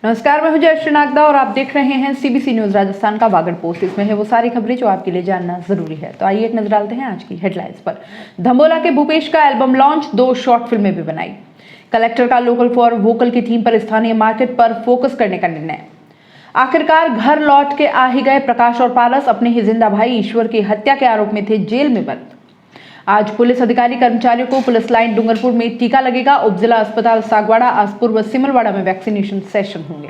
नमस्कार, मैं हूं जयश्री नागदा और आप देख रहे हैं सीबीसी न्यूज राजस्थान का वागड़ पोस्ट। इसमें है वो सारी खबरें जो आपके लिए जानना जरूरी है। तो आइए एक नजर डालते हैं आज की हेडलाइंस पर। धम्बोला के भूपेश का एल्बम लॉन्च, 2 शॉर्ट फिल्में भी बनाई। कलेक्टर का लोकल फॉर वोकल की थीम पर स्थानीय मार्केट पर फोकस करने का निर्णय। आखिरकार घर लौट के आ ही गए प्रकाश और पारस, अपने ही जिंदा भाई ईश्वर की हत्या के आरोप में थे जेल में बंद। आज पुलिस अधिकारी कर्मचारियों को पुलिस लाइन डूंगरपुर में टीका लगेगा। उपजिला अस्पताल सागवाड़ा, आसपुर व सिमलवाड़ा में वैक्सीनेशन सेशन होंगे।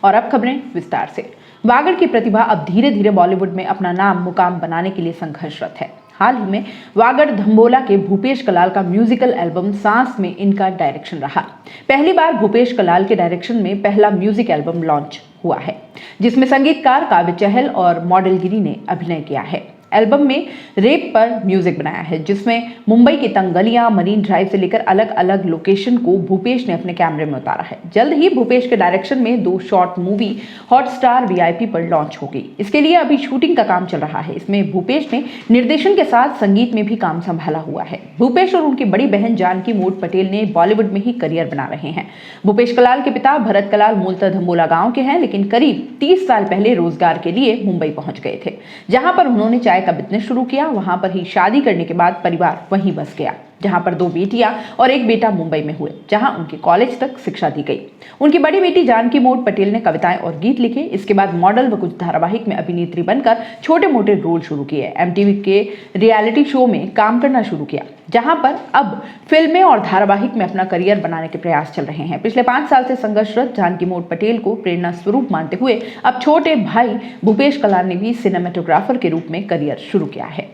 और अब खबरें विस्तार से। वागड़ की प्रतिभा अब धीरे धीरे बॉलीवुड में अपना नाम मुकाम बनाने के लिए संघर्षरत है। हाल ही में वागड़ धम्बोला के भूपेश कलाल का म्यूजिकल एल्बम सांस में इनका डायरेक्शन रहा। पहली बार भूपेश कलाल के डायरेक्शन में पहला म्यूजिक एल्बम लॉन्च हुआ है, जिसमें संगीतकार काव्य चहल और मॉडल गिरी ने अभिनय किया है। एल्बम में रेप पर म्यूजिक बनाया है, जिसमें मुंबई की तंग गलियां, मरीन ड्राइव से लेकर अलग अलग लोकेशन को भूपेश ने अपने कैमरे में उतारा है। जल्द ही भूपेश के डायरेक्शन में 2 शॉर्ट मूवी हॉटस्टार वीआईपी पर लॉन्च होगी। इसके लिए अभी शूटिंग का काम चल रहा है। इसमें भूपेश ने निर्देशन के साथ संगीत में भी काम संभाला हुआ है। भूपेश और उनकी बड़ी बहन जानकी मोड पटेल ने बॉलीवुड में ही करियर बना रहे हैं। भूपेश कलाल के पिता भरत कलाल मूलतः धम्बोला गांव के हैं, लेकिन करीब 30 साल पहले रोजगार के लिए मुंबई पहुंच गए थे, जहां पर उन्होंने चाय का बिजनेस शुरू किया। वहां पर ही शादी करने के बाद परिवार वहीं बस गया, जहां पर 2 बेटियां और 1 बेटा मुंबई में हुए, जहां उनकी कॉलेज तक शिक्षा दी गई। उनकी बड़ी बेटी जानकी मोड पटेल ने कविताएं और गीत लिखे। इसके बाद मॉडल व कुछ धारावाहिक में अभिनेत्री बनकर छोटे मोटे रोल शुरू किए। एमटीवी के रियलिटी शो में काम करना शुरू किया, जहां पर अब फिल्में और धारावाहिक में अपना करियर बनाने के प्रयास चल रहे हैं। पिछले 5 साल से संघर्षरत जानकी मोड पटेल को प्रेरणा स्वरूप मानते हुए अब छोटे भाई भूपेश कलाल ने भी सिनेमेटोग्राफर के रूप में करियर शुरू किया है।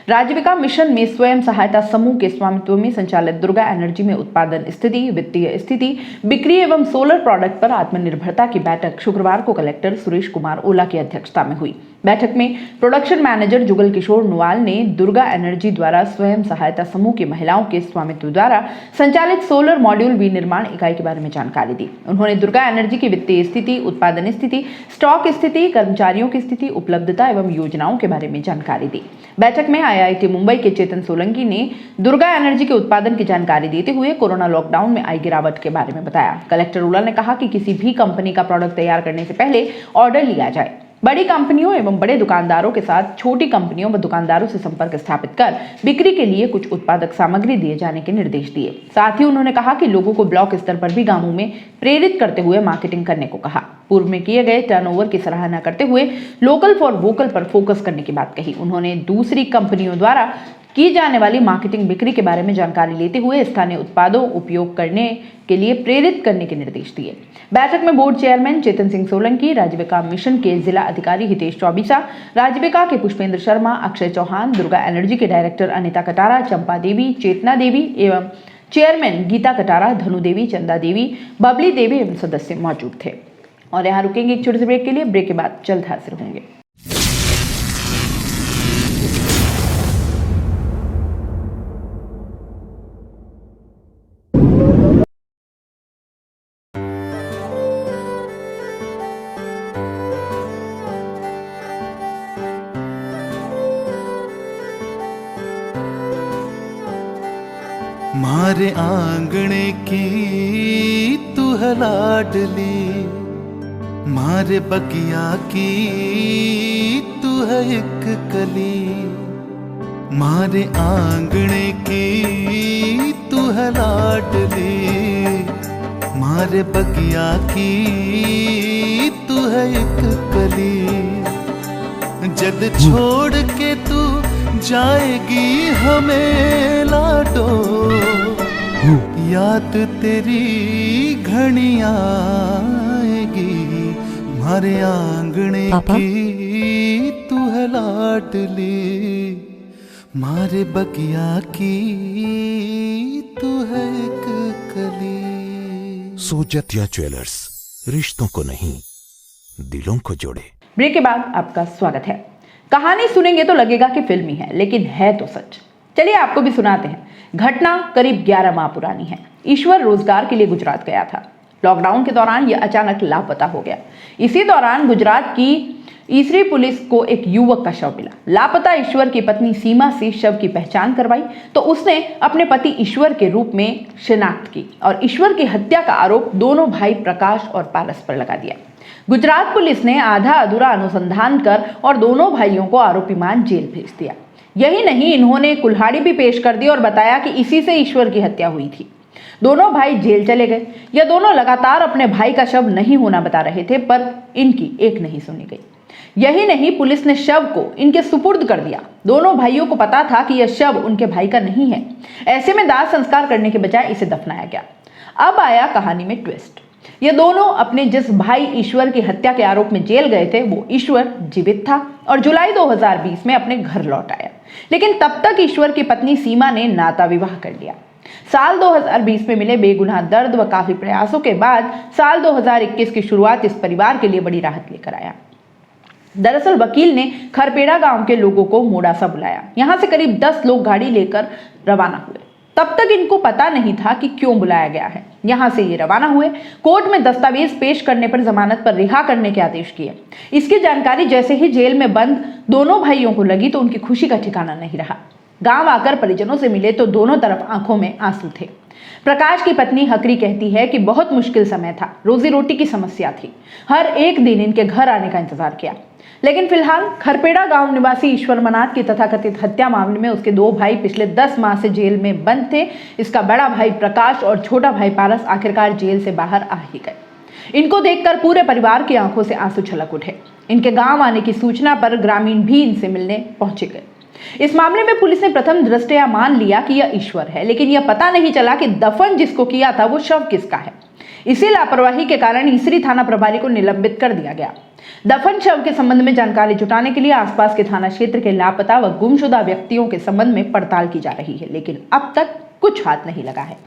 राजीविका मिशन में स्वयं सहायता समूह के स्वामित्व में संचालित दुर्गा एनर्जी में उत्पादन स्थिति, वित्तीय स्थिति, बिक्री एवं सोलर प्रोडक्ट पर आत्मनिर्भरता की बैठक शुक्रवार को कलेक्टर सुरेश कुमार ओला की अध्यक्षता में हुई। बैठक में प्रोडक्शन मैनेजर जुगल किशोर नुआल ने दुर्गा एनर्जी द्वारा स्वयं सहायता समूह की महिलाओं के स्वामित्व द्वारा संचालित सोलर मॉड्यूल विनिर्माण इकाई के बारे में जानकारी दी। उन्होंने दुर्गा एनर्जी की वित्तीय स्थिति, उत्पादन स्थिति, स्टॉक स्थिति, कर्मचारियों की स्थिति, उपलब्धता एवं योजनाओं के बारे में जानकारी दी। बैठक में आईआईटी मुंबई के चेतन सोलंकी ने दुर्गा एनर्जी के उत्पादन की जानकारी देते हुए कोरोना लॉकडाउन में आई गिरावट के बारे में बताया। कलेक्टर ओला ने कहा कि किसी भी कंपनी का प्रोडक्ट तैयार करने से पहले ऑर्डर लिया जाए। बड़ी कंपनियों एवं बड़े दुकानदारों के साथ छोटी कंपनियों व दुकानदारों से संपर्क स्थापित कर बिक्री के लिए कुछ उत्पादक सामग्री दिए जाने के निर्देश दिए। साथ ही उन्होंने कहा कि लोगों को ब्लॉक स्तर पर भी गांवों में प्रेरित करते हुए मार्केटिंग करने को कहा। पूर्व में किए गए टर्नओवर की सराहना करते हुए लोकल फॉर वोकल पर फोकस करने की बात कही। उन्होंने दूसरी कंपनियों द्वारा की जाने वाली मार्केटिंग, बिक्री के बारे में जानकारी लेते हुए स्थानीय उत्पादों उपयोग करने के लिए प्रेरित करने के निर्देश दिए। बैठक में board chairman Chetan Singh Solanki, Rajeevika mission के जिला अधिकारी हितेश चौबीसा, राजीविका के पुष्पेंद्र शर्मा, अक्षय चौहान, दुर्गा एनर्जी के डायरेक्टर अनिता कटारा, चंपा देवी, चेतना देवी एवं चेयरमैन गीता कटारा, धनु देवी, चंदा देवी, बबली देवी एवं सदस्य मौजूद थे। और यहाँ रुकेंगे एक छोटे से ब्रेक के लिए। ब्रेक के बाद जल्द हाजिर होंगे। मारे आंगणे की तू है लाडली, मारे बगिया की तू है एक कली। मारे आंगणे की तू है लाडली, मारे बगिया की तू है एक कली। जद छोड़ के तू जाएगी हमें लाडो, याद तेरी घनी आएगी। मारे आंगणे की तू है लाडली, मारे बगिया की तू है एक कली। सोजतिया ज्वेलर्स, रिश्तों को नहीं दिलों को जोड़े। ब्रेक के बाद आपका स्वागत है। कहानी सुनेंगे तो लगेगा कि फिल्मी है, लेकिन है तो सच। चलिए आपको भी सुनाते हैं। घटना करीब 11 माह पुरानी है। ईश्वर रोजगार के लिए गुजरात गया था। लॉकडाउन के दौरान यह अचानक लापता हो गया। इसी दौरान गुजरात की ईसरी पुलिस को एक युवक का शव मिला। लापता ईश्वर की पत्नी सीमा से शव की पहचान करवाई तो उसने अपने पति ईश्वर के रूप में शिनाख्त की और ईश्वर की हत्या का आरोप दोनों भाई प्रकाश और पारस पर लगा दिया। गुजरात पुलिस ने आधा अधूरा अनुसंधान कर और दोनों भाइयों को आरोपी मान जेल भेज दिया। यही नहीं, इन्होंने कुल्हाड़ी भी पेश कर दी और बताया कि इसी से ईश्वर की हत्या हुई थी। दोनों भाई जेल चले गए। यह दोनों लगातार अपने भाई का शव नहीं होना बता रहे थे, पर इनकी एक नहीं सुनी गई। यही नहीं, पुलिस ने शव को इनके सुपुर्द कर दिया। दोनों भाइयों को पता था कि यह शव उनके भाई का नहीं है। ऐसे में दाह संस्कार करने के बजाय इसे दफनाया गया। अब आया कहानी में ट्विस्ट। ये दोनों अपने जिस भाई ईश्वर की हत्या के आरोप में जेल गए थे, वो ईश्वर जीवित था और जुलाई 2020 में अपने घर लौट आया। लेकिन तब तक ईश्वर की पत्नी सीमा ने नाता विवाह कर लिया। साल 2020 में मिले बेगुनाह दर्द व काफी प्रयासों के बाद साल 2021 की शुरुआत इस परिवार के लिए बड़ी राहत लेकर आया। दरअसल वकील ने खरपेड़ा गांव के लोगों को मोडासा बुलाया। यहां से करीब 10 लोग गाड़ी लेकर रवाना हुए। तब तक इनको पता नहीं था कि क्यों बुलाया गया है। यहां से ये रवाना हुए, कोर्ट में दस्तावेज पेश करने पर जमानत पर रिहा करने के आदेश किए। इसकी जानकारी जैसे ही जेल में बंद दोनों भाइयों को लगी तो उनकी खुशी का ठिकाना नहीं रहा। गांव आकर परिजनों से मिले तो दोनों तरफ आंखों में आंसू थे। प्रकाश की पत्नी हकरी कहती है कि बहुत मुश्किल समय था, रोजी रोटी की समस्या थी, हर एक दिन इनके घर आने का इंतजार किया। लेकिन फिलहाल खरपेड़ा गांव निवासी ईश्वर मनाथ की तथाकथित हत्या मामले में उसके 2 भाई पिछले 10 माह से जेल में बंद थे। इसका बड़ा भाई प्रकाश और छोटा भाई पारस आखिरकार जेल से बाहर आ ही गए। इनको देखकर पूरे परिवार की आंखों से आंसू छलक उठे। इनके गांव आने की सूचना पर ग्रामीण भी इनसे मिलने पहुंचे गए। इस मामले में पुलिस ने प्रथम दृष्टया मान लिया कि यह ईश्वर है, लेकिन यह पता नहीं चला कि दफन जिसको किया था वो शव किसका है। इसी लापरवाही के कारण ईसरी थाना प्रभारी को निलंबित कर दिया गया। दफन शव के संबंध में जानकारी जुटाने के लिए आसपास के थाना क्षेत्र के लापता व गुमशुदा व्यक्तियों के संबंध में पड़ताल की जा रही है, लेकिन अब तक कुछ हाथ नहीं लगा है।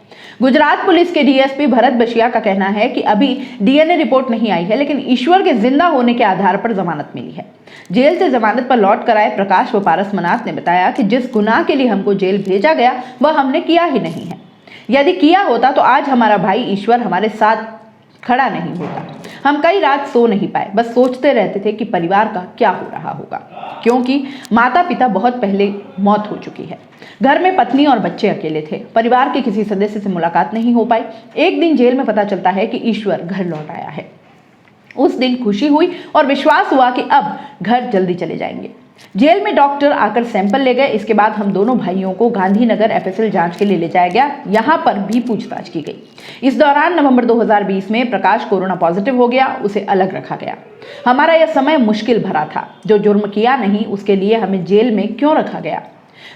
गुजरात पुलिस के डीएसपी भरत बशिया का कहना है कि अभी डीएनए रिपोर्ट नहीं आई है, लेकिन ईश्वर के जिंदा होने के आधार पर जमानत मिली है। जेल से जमानत पर लौट कर आए प्रकाश व पारस मनाथ ने बताया कि जिस गुनाह के लिए हमको जेल भेजा गया वह हमने किया ही नहीं है। यदि किया होता तो आज हमारा भाई ईश्वर हमारे साथ खड़ा नहीं होता। हम कई रात सो नहीं पाए, बस सोचते रहते थे कि परिवार का क्या हो रहा होगा, क्योंकि माता पिता बहुत पहले मौत हो चुकी है। घर में पत्नी और बच्चे अकेले थे। परिवार के किसी सदस्य से मुलाकात नहीं हो पाई। एक दिन जेल में पता चलता है कि ईश्वर घर लौट आया है। उस दिन खुशी हुई और विश्वास हुआ कि अब घर जल्दी चले जाएंगे। जेल में डॉक्टर आकर सैंपल ले गए। इसके बाद हम दोनों भाइयों को गांधीनगर एफएसएल जांच के लिए ले जाया गया। यहां पर भी पूछताछ की गई। इस दौरान नवंबर 2020 में प्रकाश कोरोना पॉजिटिव हो गया, उसे अलग रखा गया। हमारा यह समय मुश्किल भरा था। जो जुर्म किया नहीं उसके लिए हमें जेल में क्यों रखा गया?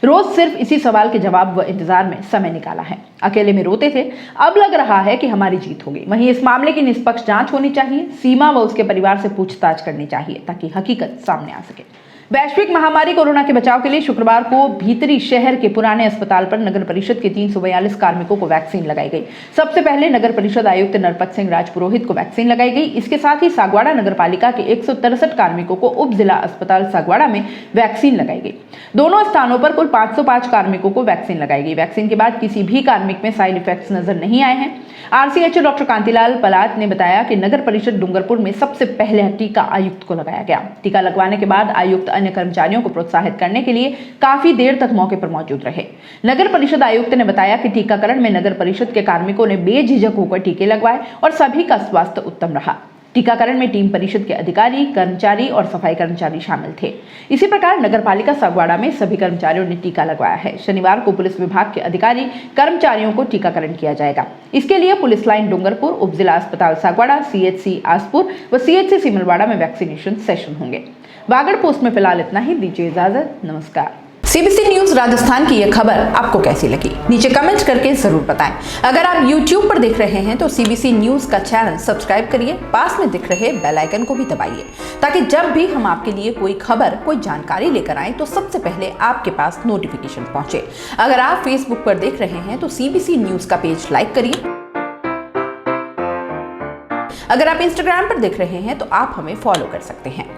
रोज सिर्फ इसी सवाल के जवाब व इंतजार में समय निकाला है। अकेले में रोते थे, अब लग रहा है कि हमारी जीत होगी। वहीं इस मामले की निष्पक्ष जांच होनी चाहिए। सीमा व उसके परिवार से पूछताछ करनी चाहिए ताकि हकीकत सामने आ सके। वैश्विक महामारी कोरोना के बचाव के लिए शुक्रवार को भीतरी शहर के पुराने अस्पताल पर नगर परिषद के 342 कार्मिकों को वैक्सीन लगाई गई। सबसे पहले नगर परिषद आयुक्त नरपत सिंह राजपुरोहित को वैक्सीन लगाई गई। इसके साथ ही सागवाड़ा नगर पालिका के 163 कार्मिकों को उप जिला अस्पताल सागवाड़ा में वैक्सीन लगाई गई। दोनों स्थानों पर कुल 505 कार्मिकों को वैक्सीन लगाई गई। वैक्सीन के बाद किसी भी कार्मिक में साइड इफेक्ट्स नजर नहीं आए हैं। आरसीएचओ डॉक्टर कांतिलाल पलात ने बताया कि नगर परिषद डूंगरपुर में सबसे पहले टीका आयुक्त को लगाया गया। टीका लगवाने के बाद आयुक्त अन्य कर्मचारियों को प्रोत्साहित करने के लिए काफी देर तक मौके पर मौजूद रहे। नगर परिषद आयुक्त ने बताया कि टीकाकरण में नगर परिषद के कार्मिकों ने बेझिझक होकर टीके लगवाए और सभी का स्वास्थ्य उत्तम रहा। टीकाकरण में टीम परिषद के अधिकारी, कर्मचारी और सफाई कर्मचारी शामिल थे। इसी प्रकार नगर पालिका सागवाड़ा में सभी कर्मचारियों ने टीका लगवाया है। शनिवार को पुलिस विभाग के अधिकारी, कर्मचारियों को टीकाकरण किया जाएगा। इसके लिए पुलिस लाइन डूंगरपुर, उप जिला अस्पताल सागवाड़ा, सीएचसी आसपुर व सीएचसी सिमलवाड़ा में वैक्सीनेशन सेशन होंगे। वागड़ पोस्ट में फिलहाल इतना ही। दीजिए इजाजत, नमस्कार। सीबीसी न्यूज राजस्थान की यह खबर आपको कैसी लगी, नीचे कमेंट करके जरूर बताएं। अगर आप YouTube पर देख रहे हैं तो सीबीसी न्यूज का चैनल सब्सक्राइब करिए, पास में दिख रहे बेल आइकन को भी दबाइए, ताकि जब भी हम आपके लिए कोई खबर, कोई जानकारी लेकर आए तो सबसे पहले आपके पास नोटिफिकेशन पहुंचे। अगर आप Facebook पर देख रहे हैं तो सीबीसी न्यूज का पेज लाइक करिए। अगर आप Instagram पर देख रहे हैं तो आप हमें फॉलो कर सकते हैं।